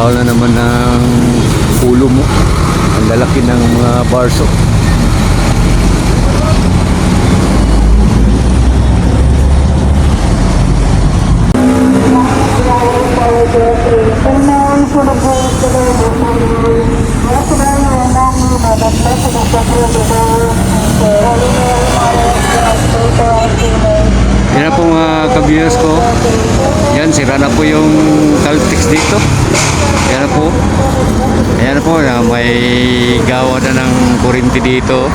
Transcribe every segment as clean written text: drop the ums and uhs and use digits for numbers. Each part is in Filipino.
trabaho na naman ng ulo mo. Ang lalaki ng mga barso. Yan na po mga ka-viewers ko. Yan, sira na po yung Caltex dito. Yan na po. Ayan na po, may gawa na ng kurinti dito.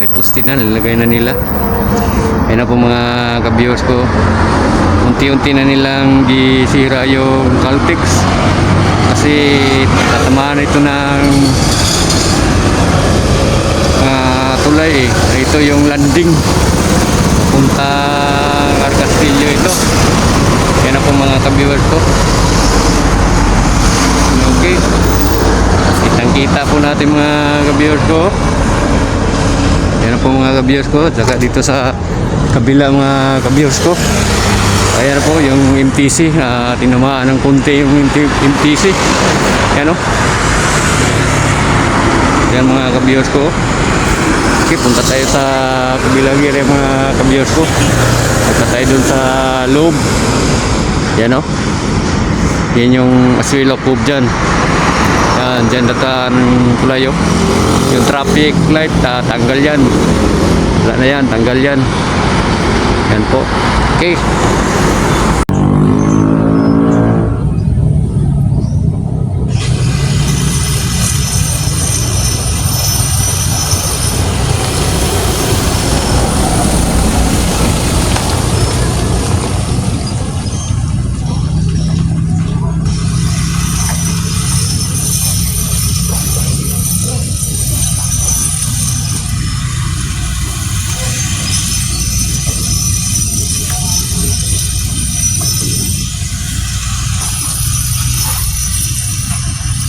May poste na, nilagay na nila. Ayan na po mga ka-viewers ko. Unti-unti na nilang gisira yung Caltex. Kasi tatamaan ito ng tulay eh. Ito yung landing. Papuntang Arcastillo ito. Yan na po mga ka-viewers ko. Okay. Kitang-kita po natin mga ka-viewers ko. Yan na po mga ka-viewers ko. Saka dito sa kabila mga ka-viewers ko. Ayan na po yung MTC. Tinamaan ng konti yung MTC. Yan o. Yan mga ka-viewers ko. Okay, punta tayo sa kabilang area mga ka-viewers ko. Punta tayo dun sa loob. Yan o. Yan yung Aswilo Cove dyan. Yan, dyan datan kulay o. Yung traffic light, tanggal yan. Wala na yan, tanggal yan. Yan po. Okay.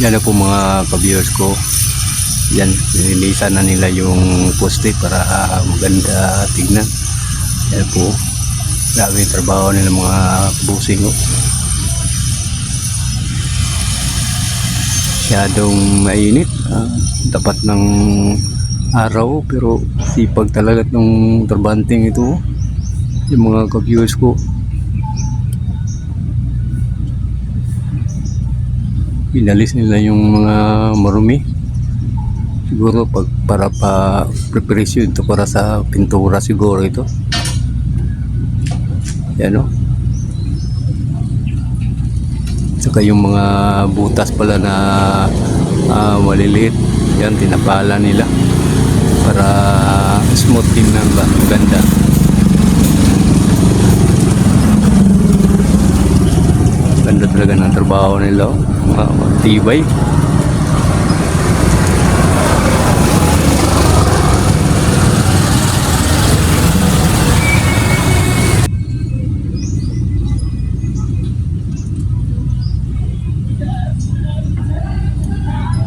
Yan na po mga ka-viewers ko. Yan, nililisan na nila yung poste para maganda tignan. Yan po. Grabe yung trabaho nila mga busing ko. Masyadong mainit. Dapat ng araw pero sipag talaga ng trabanting ito. Yung mga ka-viewers ko. Inalis nila yung mga marumi. Siguro para pa preparation ito para sa pintura siguro ito. Yan o. Saka yung mga butas pala na maliliit. Yan, tinapala nila para smooth din na ba? Ganda. Ganda talaga ng trabaho nila. Matibay.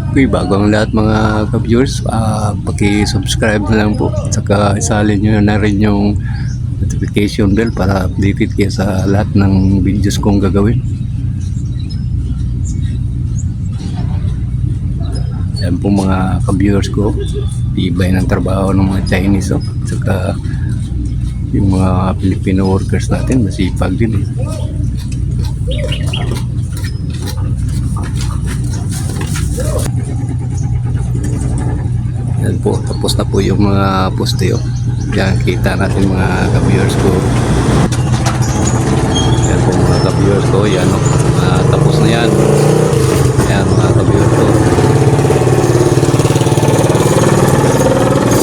Okay, bago ang lahat mga ka-viewers, paki-subscribe na lang po at saka isalin nyo na rin yung notification bell para updated kayo sa lahat ng videos kong gagawin. Yan po mga ka-viewers ko, tibay ng trabaho ng mga Chinese at saka yung mga Filipino workers natin masipag din. Yan po, tapos na po yung mga poste. Yan, kita natin mga ka-viewers ko. Yan po mga ka-viewers ko. Yan o, tapos na yan. Yan mga ka-viewers ko.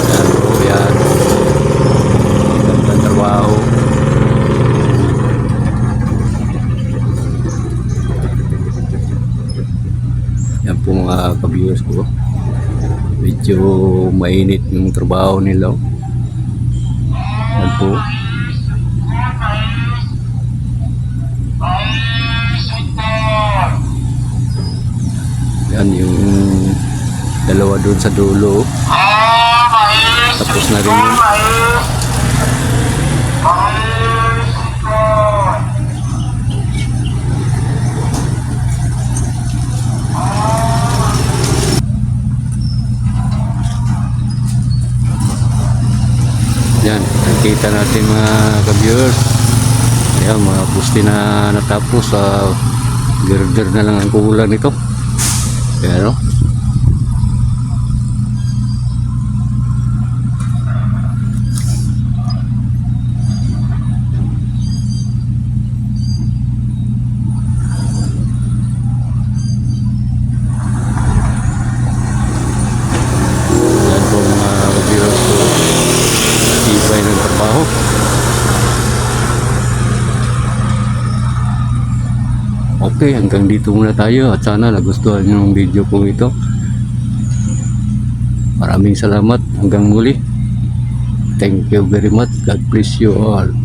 Yan po, yan. Gandang trabaho. Yan po mga ka-viewers ko. Medyo mainit yung trabaho nila. Yan po. Yan yung dalawa doon sa dulo. Tapos na rin yun. makita natin mga ka-viewers. Ayan, mga puste na natapos. Girder na lang ang kulang nito. Ayan, no? Ayan po mga ka-viewers. Ibay ng trabaho. Okay, hanggang dito muna tayo at sana nagustuhan nyo yung video ko ito. Maraming salamat. Hanggang muli. Thank you very much. God bless you all.